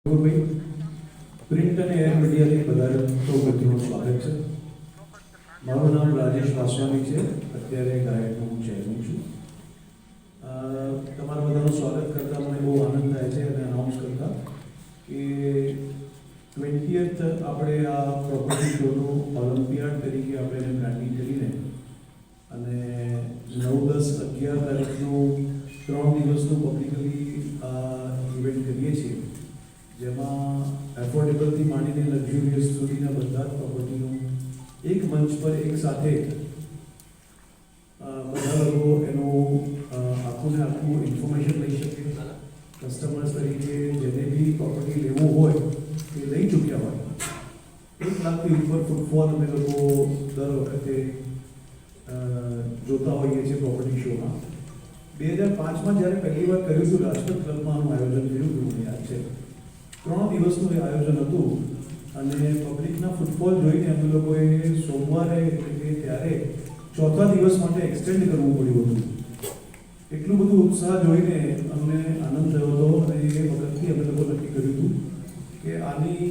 ભાઈ પ્રિન્ટ અને એર મીડિયાથી બધા સૌ વ્યક્તિનું સ્વાગત છે. મારું નામ રાજેશ વાસવાની છે. અત્યારે ગાયકનો હું ચેરમેન છું. તમારા બધાનું સ્વાગત કરતાં મને બહુ આનંદ થાય છે અને અનાઉન્સ કરતા કે 20th આપણે આ પ્રોપર્ટી શોનું ઓલિમ્પિયાડ તરીકે આપણે એને બ્રાન્ડિંગ કરીને અને 9, 10, 11 તારીખનું 3 દિવસનું પબ્લિકલી ઇવેન્ટ કરીએ છીએ, જેમાં એફોર્ડેબલથી માંડીને લક્ઝુરિયસ સુધીના બધા જ પ્રોપર્ટીનું એક મંચ પર એક સાથે બધા લોકો એનું આખું ને આખું ઇન્ફોર્મેશન લઈ શકે. કસ્ટમર્સ તરીકે જેને બી પ્રોપર્ટી લેવું હોય એ લઈ ચૂક્યા હોય. 1 લાખથી ઉપર ફૂટફોલ અમે લોકો દર વખતે જોતા હોઈએ છીએ પ્રોપર્ટી શોમાં. 2005માં જ્યારે પહેલી વાર કર્યું હતું, રાજકોટ ક્લબમાં આનું આયોજન કર્યું હતું, મને યાદ છે. 3 દિવસનું એ આયોજન હતું અને પબ્લિકના ફૂટફોલ જોઈને અમે લોકોએ સોમવારે એટલે કે ત્યારે 4થા દિવસ માટે એક્સટેન્ડ કરવું પડ્યું હતું. એટલું બધું ઉત્સાહ જોઈને અમને આનંદ થયો હતો અને એ વખતથી અમે લોકો નક્કી કર્યું હતું કે આની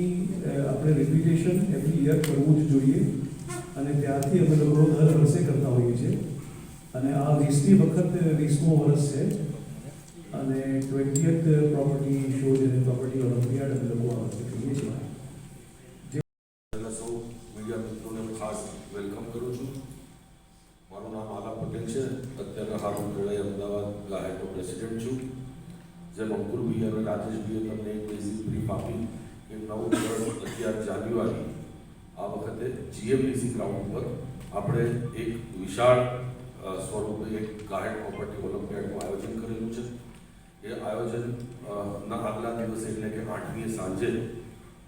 આપણે રિપીટેશન એવરી યર કરવું જ જોઈએ અને ત્યારથી અમે લોકો દર વર્ષે કરતા હોઈએ છીએ અને આ 20મી વખત 20મો વર્ષ છે અને 20th પ્રોપર્ટી શો જેને પ્રોપર્ટી ઓલિમ્પિયાડ અમે લોકો આ વખતે કરીએ છીએ. સૌ મીડિયા મિત્રોને ખાસ વેલકમ કરું છું. મારું નામ આલા પટેલ છે. અત્યારે હાલ હું ખેડાઈ અમદાવાદ ગાયકનો પ્રેસિડેન્ટ છું. જેમ અંકુરભાઈ અને રાજેશભાઈએ તમને એક બેઝિક બ્રીફ આપી કે 9, 10, 11 જાન્યુઆરી આ વખતે જીએમડીસી ગ્રાઉન્ડ પર આપણે એક વિશાળ સ્વરૂપે એક ગાયક પ્રોપર્ટી ઓલિમ્પિયાડનું આયોજન કરેલું છે. એ આયોજન ના આગલા દિવસે એટલે કે 8મી સાંજે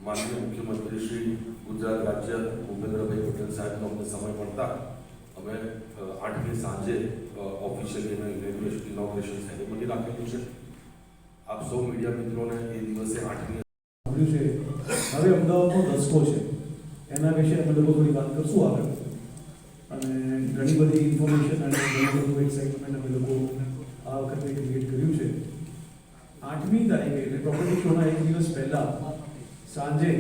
માનનીય મુખ્યમંત્રી શ્રી ગુજરાત રાજ્ય ભૂપેન્દ્રભાઈ પટેલ સાહેબનો અમને સમય મળતા અમે 8મી સાંજે ઓફિશિયલી એનું ઇનોગ્રેશન સેરેમની રાખેલું છે. આપ સૌ મીડિયા મિત્રોને એ દિવસે 8મી છે. હવે અમદાવાદનો દસકો છે, એના વિશે અમે લોકો થોડી વાત કરશું આગળ અને ઘણી બધી ઇન્ફોર્મેશન અને ઘણું બધું એક્સાઇટમેન્ટ અમે લોકો આ વખતે ક્રિએટ કર્યું છે. 8મી તારીખે એટલે પ્રોપર્ટી શોના એક દિવસ પહેલાં સાંજે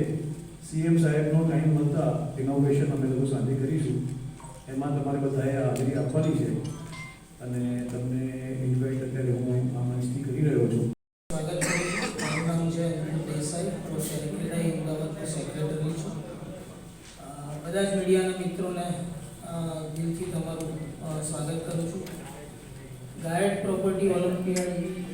સીએમ સાહેબનો ટાઈમ મળતા ઇનોગ્રેશન અમે લોકો સાંજે કરીશું. એમાં તમારે બધાએ હાજરી આપવાની છે અને તમને ઇન્વાઇટ અત્યારે હું આ મંચથી કરી રહ્યો છું. સ્વાગત કરું છું. મારું નામ છે દેસાઈ, હું ખેડાઈ અમદાવાદનો સેક્રેટરી છું. બધા જ મીડિયાના મિત્રોને દિલથી તમારું સ્વાગત કરું છું. ગાયક પ્રોપર્ટી ઓલિમ્પિયાડ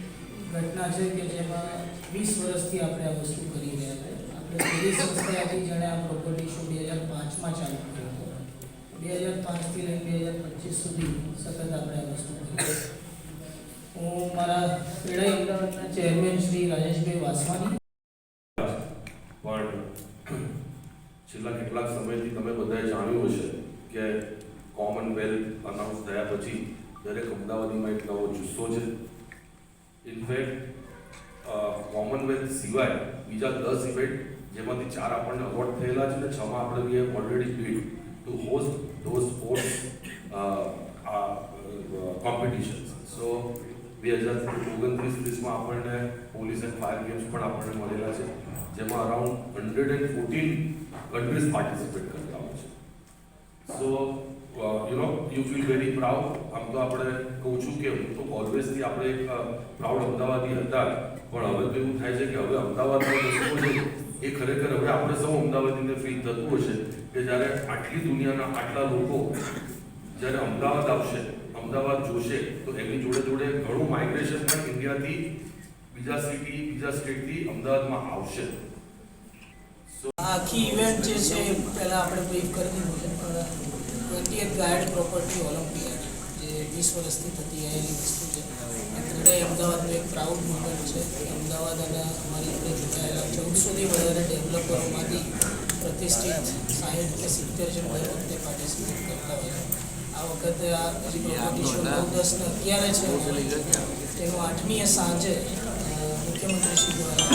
ઘટના છે કે જેમાં 20 વર્ષથી આપણે આ વસ્તુ કરી રહ્યા છે. આપણે પેલી સંસ્થા હતી જેણે આ પ્રોપર્ટી શો 2005માં ચાલુ કર્યો હતો. 2005થી લઈને 2025 સુધી સતત આપણે આ વસ્તુ કરી. હું મારા ખેડાઈ અમદાવાદના ચેરમેન શ્રી રાજેશભાઈ વાસવાની પણ છેલ્લા કેટલાક સમયથી તમે બધાએ જાણ્યું હશે કે કોમનવેલ્થ અનાઉન્સ થયા પછી દરેક અમદાવાદીમાં એક નવો જુસ્સો છે. ઇનફેક્ટ કોમનવેલ્થ સિવાય બીજા 10 ઇવેન્ટ જેમાંથી 4 આપણને અવોર્ડ થયેલા છે અને 6માં આપણે we have already bid to host those sports competitions. So 2029-30માં આપણને પોલીસ એન્ડ ફાયર ગેમ્સ પણ આપણને મળેલા છે, જેમાં અરાઉન્ડ 114 કન્ટ્રીઝ પાર્ટિસિપેટ કરતા હોય છે. So you feel very proud. આમ તો આપણે કહું છું કે હું તો ઓલવેઝથી આપણે એક પ્રાઉડ અમદાવાદી હતા, પણ હવે તો એવું થાય છે કે હવે અમદાવાદનો દસકો છે એ ખરેખર હવે આપણે સૌ અમદાવાદીને ફીલ થતું હશે કે જ્યારે આટલી દુનિયાના આટલા લોકો જ્યારે અમદાવાદ આવશે, અમદાવાદ જોશે, તો એની જોડે જોડે ઘણું માઇગ્રેશન પણ ઇન્ડિયાથી બીજા સિટી બીજા સ્ટેટથી અમદાવાદમાં આવશે. આખી ઇવેન્ટ જે છે પહેલાં આપણે બ્રીફ કરી દીધું છે, પણ 20th ગાયક પ્રોપર્ટી ઓલિમ્પિયાડ જે 20 વર્ષથી થતી આવેલી વસ્તુ છે. ખેડાઈ અમદાવાદનું એક પ્રાઉડ મુવમેન્ટ છે કે અમદાવાદ અને અમારી જોડે જોડાયેલા 1400થી વધારે ડેવલપરોમાંથી પ્રતિષ્ઠિત 60 કે 70 જણ દર વખતે પાર્ટિસિપેટ કરતા હોય છે. આ વખતે આ પ્રોપર્ટી શો 9, 10 અને 11 છે, તેનું 8મીએ સાંજે મુખ્યમંત્રીશ્રી દ્વારા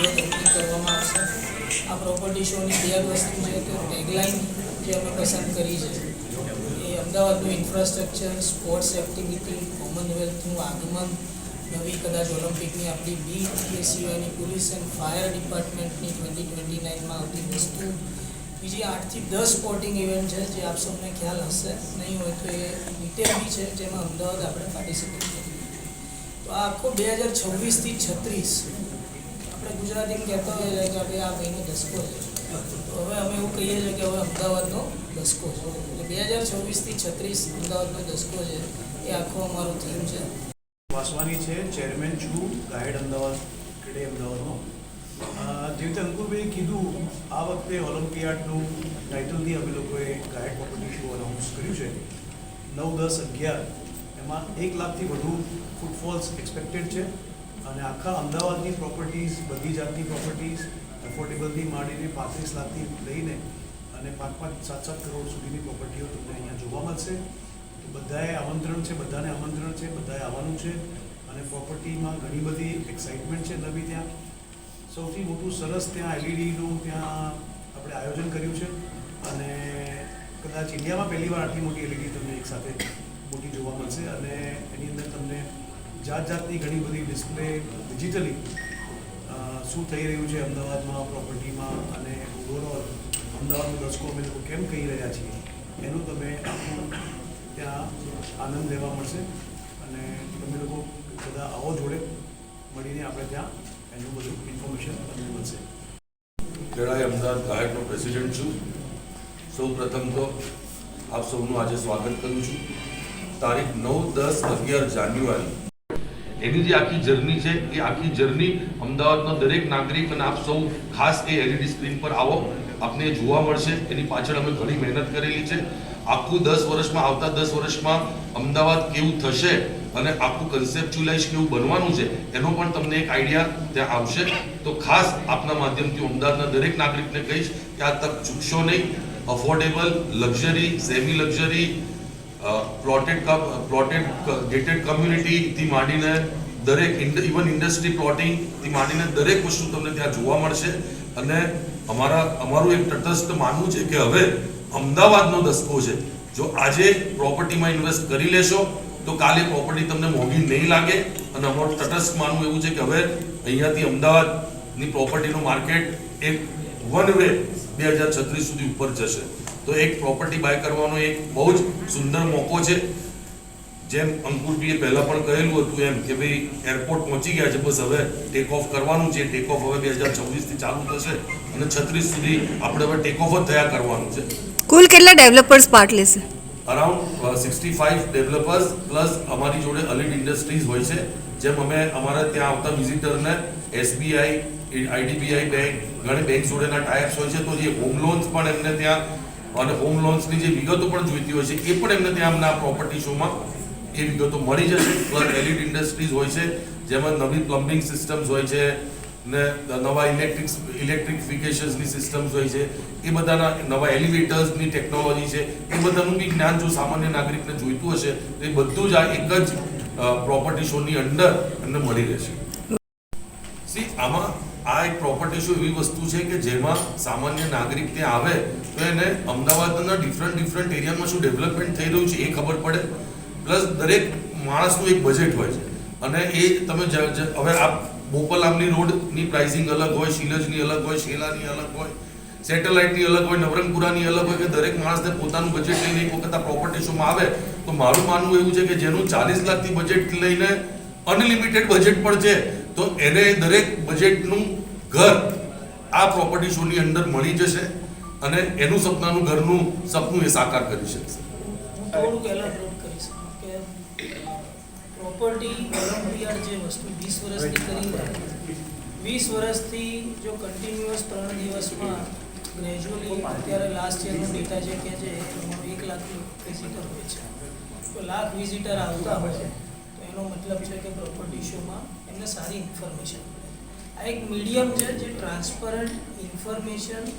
ઓપનિંગ કરવામાં આવશે. આ પ્રોપર્ટી શોની 2 વસ્તુ છે કે ટેગલાઇન જે અમે પસંદ કરી છે એ અમદાવાદનું ઇન્ફ્રાસ્ટ્રક્ચર, સ્પોર્ટ્સ એક્ટિવિટી, કોમનવેલ્થનું આગમન નવી કદાચ ઓલિમ્પિકની આપણી BPSCIની પોલીસ એન્ડ ફાયર ડિપાર્ટમેન્ટની 2029માં આવતી વસ્તુ, બીજી 8 થી 10 સ્પોર્ટિંગ ઇવેન્ટ છે જે આપ સૌને ખ્યાલ હશે, નહીં હોય તો એ ડિટેલ બી છે જેમાં અમદાવાદ આપણે પાર્ટિસિપેટ કરીએ. તો આ આખો 2026 થી 36 આપણે ગુજરાતીમાં કહેતા હોઈએ કે ભાઈ આ મહિનો દસકો છે, તો હવે અમે એવું કહીએ છીએ કે હવે અમદાવાદનો દસકો છે. એટલે 2026 થી 36 અમદાવાદનો દસકો છે, એ આખો અમારો થીમ છે. વાસવાની છે, ચેરમેન છું ગાઈડ અમદાવાદ ક્રીડે અમદાવાદનો. જે રીતે અંકુરભાઈ કીધું, આ વખતે ઓલિમ્પિયાડનું ટાઇટલથી અમે લોકોએ ગાઈડ કોમ્પિટિશન શો અનાઉન્સ કર્યું છે. 9, 10, 11 એમાં 1 લાખથી વધુ ફૂટફોલ્સ એક્સપેક્ટેડ છે અને આખા અમદાવાદની પ્રોપર્ટીઝ, બધી જાતની પ્રોપર્ટીઝ, એફોર્ડેબલથી માંડીને 35 લાખથી લઈને અને 5-5, 7-7 કરોડ સુધીની પ્રોપર્ટીઓ તમને અહીંયા જોવા મળશે. બધાએ આમંત્રણ છે, બધાને આમંત્રણ છે, બધાએ આવવાનું છે અને પ્રોપર્ટીમાં ઘણી બધી એક્સાઇટમેન્ટ છે નવી. ત્યાં સૌથી મોટું સરસ ત્યાં એલઈડીનું ત્યાં આપણે આયોજન કર્યું છે અને કદાચ ઇન્ડિયામાં પહેલીવાર આટલી મોટી એલઈડી તમને એકસાથે મોટી જોવા મળશે અને એની અંદર તમને જાતની ઘણી બધી ડિસ્પ્લે ડિજિટલી શું થઈ રહ્યું છે અમદાવાદમાં પ્રોપર્ટીમાં અને ઓવરઓલ અમદાવાદનો દસકો અમે લોકો કેમ કહી રહ્યા છીએ એનું તમે આખું ત્યાં આનંદ લેવા મળશે અને તમે લોકો બધા આવો જોડે મળીને આપણે ત્યાં એનું બધું ઇન્ફોર્મેશન તમને મળશે. ખેડાઈ અમદાવાદ ગાયકનો પ્રેસિડેન્ટ છું. સૌ પ્રથમ તો આપ સૌનું આજે સ્વાગત કરું છું. તારીખ 9, 10, 11 જાન્યુઆરી એની જે આખી જર્ની છે એ આખી જર્ની અમદાવાદનો દરેક નાગરિક અને આપ સૌ ખાસ એ એલઈડી સ્ક્રીન પર આવો, આપને જોવા મળશે. એની પાછળ અમે ઘણી મહેનત કરેલી છે. આખું 10 વર્ષમાં, આવતા 10 વર્ષમાં અમદાવાદ કેવું થશે અને આખું કન્સેપ્ચ્યુલાઇઝ કેવું બનવાનું છે એનો પણ તમને એક આઈડિયા ત્યાં આવશે. તો ખાસ આપના માધ્યમથી અમદાવાદના દરેક નાગરિકને કહીશ કે આ તક ચૂકશો નહીં. Affordable, luxury, semi luxury, plotted ગેટેડ કમ્યુનિટીથી માંડીને દરેક ઇવન ઇન્ડસ્ટ્રી પ્લોટિંગથી માંડીને દરેક વસ્તુ તમને ત્યાં જોવા મળશે. અને અમારું એક તટસ્થ માનવું છે કે હવે અમદાવાદનો દસકો છે. જો આજે પ્રોપર્ટીમાં ઇન્વેસ્ટ કરી લેશો તો કાલે પ્રોપર્ટી તમને મોંઘી નહીં લાગે. અને અમારું તટસ્થ માનવું એવું છે કે હવે અહીંયાથી અમદાવાદની પ્રોપર્ટીનું માર્કેટ એક વન વે 2036 સુધી ઉપર જશે. તો એક પ્રોપર્ટી બાય કરવાનો એક બહુ જ સુંદર મોકો છે. જેમ અંકુરભાઈએ પહેલાં પણ કહેલું હતું એમ કે ભાઈ એરપોર્ટ પહોંચી ગયા છે, બસ હવે ટેક ઓફ કરવાનું છે. ટેક ઓફ હવે 2026થી ચાલુ થશે અને 36 સુધી આપણે હવે ટેક ઓફ જ થયા કરવાનું છે. કુલ કેટલા ડેવલપર્સ પાર્ટ લેશે? અરાઉન્ડ 65 ડેવલપર્સ પ્લસ અમારી જોડે અલીડ ઇન્ડસ્ટ્રીઝ હોય છે. જેમ અમે અમારા ત્યાં આવતા વિઝિટરને SBI, IDBI બેંક, ઘણી બેંક જોડેના ટાઈપ્સ હોય છે. તો જે હોમ લોન્સ પણ એમને ત્યાં અને હોમ લોન્સની જે વિગતો પણ જોઈતી હોય છે એ પણ એમને ત્યાં અમને આ પ્રોપર્ટી શોમાં એ વિગતો મળી જશે. પ્લસ એલિડ ઇન્ડસ્ટ્રીઝ હોય છે જેમાં નવી પ્લમ્બિંગ સિસ્ટમ્સ હોય છે ને નવા ઇલેક્ટ્રિફિકેશન્સની સિસ્ટમ્સ હોય છે. એ બધાના નવા એલિવેટર્સની ટેકનોલોજી છે. એ બધાનું બી જ્ઞાન જો સામાન્ય નાગરિકને જોઈતું હશે તો એ બધું જ આ એક જ પ્રોપર્ટી શોની અંદર એમને મળી રહેશે. આમાં આ એક પ્રોપર્ટી શો એવી વસ્તુ છે કે જેમાં સામાન્ય નાગરિક ત્યાં આવે તો એને અમદાવાદના ડિફરન્ટ એરિયામાં શું ડેવલપમેન્ટ થઈ રહ્યું છે એ ખબર પડે. પ્લસ દરેક માણસનું એક બજેટ હોય છે અને એ તમે હવે આ બોપલ આમની રોડની પ્રાઇસિંગ અલગ હોય, શીલજની અલગ હોય, શેલાની અલગ હોય, સેટેલાઇટની અલગ હોય, નવરંગપુરાની અલગ હોય. કે દરેક માણસને પોતાનું બજેટ લઈને એક વખત આ પ્રોપર્ટી શોમાં આવે તો મારું માનવું એવું છે કે જેનું 40 લાખથી બજેટ લઈને અનલિમિટેડ બજેટ પણ છે તો એને દરેક બજેટનું ઘર આ પ્રોપર્ટી શોની અંદર મળી જશે અને એનું સપનાનું ઘરનું સપનું એ સાકાર કરી શકશે. થોડુંક એલાબોરેટ કરી શકું કે પ્રોપર્ટી ઓલિમ્પિયાડ જે વસ્તુ 20 વર્ષથી કરી રહ્યા 20 વર્ષથી જો કન્ટિન્યુઅસ 3 દિવસમાં ગ્રેજ્યુઅલી અત્યારે લાસ્ટ યરનો ડેટા જે કહે છે એ પ્રમાણે 1 લાખ વિઝિટર હોય છે. તો લાખ વિઝિટર આવતા હોય તો એનો મતલબ છે કે પ્રોપર્ટી શોમાં એમને સારી ઇન્ફોર્મેશન મળે. આ એક મીડિયમ છે જે ટ્રાન્સપરન્ટ ઇન્ફોર્મેશન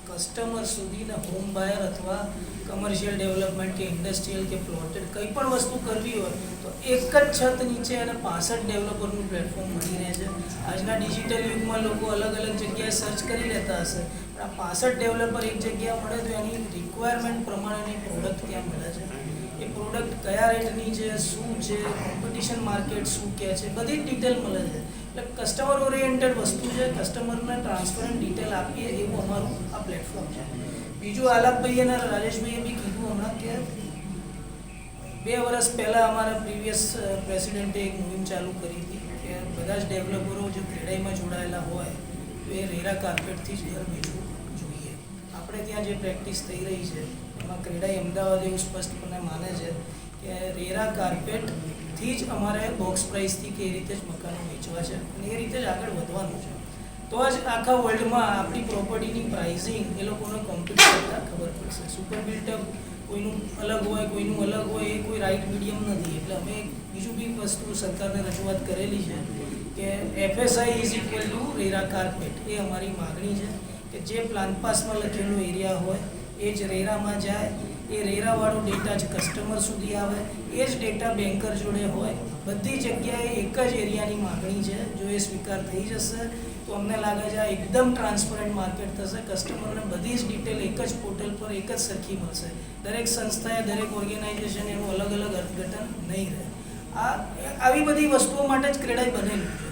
કસ્ટમર સુધીને હોમ બાયર અથવા કમર્શિયલ ડેવલપમેન્ટ કે ઇન્ડસ્ટ્રીયલ કે પ્લોટેડ કંઈ પણ વસ્તુ કરવી હોય તો એક જ છત નીચે અને 65 ડેવલપરનું પ્લેટફોર્મ મળી રહે છે. આજના ડિજિટલ યુગમાં લોકો અલગ અલગ જગ્યાએ સર્ચ કરી લેતા હશે પણ આ 65 ડેવલપર એક જગ્યા મળે તો એની રિક્વાયરમેન્ટ પ્રમાણેની પ્રોડક્ટ ત્યાં મળે છે. એ પ્રોડક્ટ કયા રેટની છે, શું છે, કોમ્પિટિશન માર્કેટ શું કહે છે, બધી જ ડિટેલ મળે છે. એટલે કસ્ટમર ઓરિએન્ટેડ વસ્તુ છે. કસ્ટમરને ટ્રાન્સપરન્ટ ડિટેલ આપીએ એવું અમારું આ પ્લેટફોર્મ છે. બીજું આલાપભાઈ અને રાજેશભાઈએ બી કીધું હમણાં કે 2 વર્ષ પહેલાં અમારા પ્રીવિયસ પ્રેસિડેન્ટે એક મુહિમ ચાલુ કરી હતી કે બધા જ ડેવલપરો જે ક્રેડાઈમાં જોડાયેલા હોય તો એ રેરા કાર્પેટથી જ ઘર વેચવું જોઈએ. આપણે ત્યાં જે પ્રેક્ટિસ થઈ રહી છે એમાં ક્રેડાઈ અમદાવાદ એવું સ્પષ્ટપણે માને છે કે રેરા કાર્પેટથી જ અમારે બોક્સ પ્રાઇસથી કે એ રીતે જ મકાનો વેચવા છે અને એ રીતે જ આગળ વધવાનું છે. તો જ આખા વર્લ્ડમાં આપણી પ્રોપર્ટીની પ્રાઇઝિંગ એ લોકોને કોમ્પિટ કરતાં ખબર પડશે. સુપર બિલ્ટઅપ કોઈનું અલગ હોય, કોઈનું અલગ હોય, એ કોઈ રાઇટ મીડિયમ નથી. એટલે અમે બીજું બી વસ્તુ સરકારને રજૂઆત કરેલી છે કે FSI is equal to RERA carpet. એ અમારી માગણી છે કે જે પ્લાન પાસમાં લખેલો એરિયા હોય એ જ રેરામાં જાય. એ રેરાવાળો ડેટા જ કસ્ટમર સુધી આવે. એ જ ડેટા બેન્કર જોડે હોય. બધી જગ્યાએ એક જ એરિયાની માગણી છે. જો એ સ્વીકાર થઈ જશે તો અમને લાગે છે આ એકદમ ટ્રાન્સપરન્ટ માર્કેટ થશે. કસ્ટમરને બધી જ ડિટેલ એક જ પોર્ટલ પર એક જ સરખી મળશે. દરેક સંસ્થાએ, દરેક ઓર્ગેનાઇઝેશન એનું અલગ અલગ અર્થઘટન નહીં રહે. આવી બધી વસ્તુઓ માટે જ ક્રેડાઈ બનેલું છે.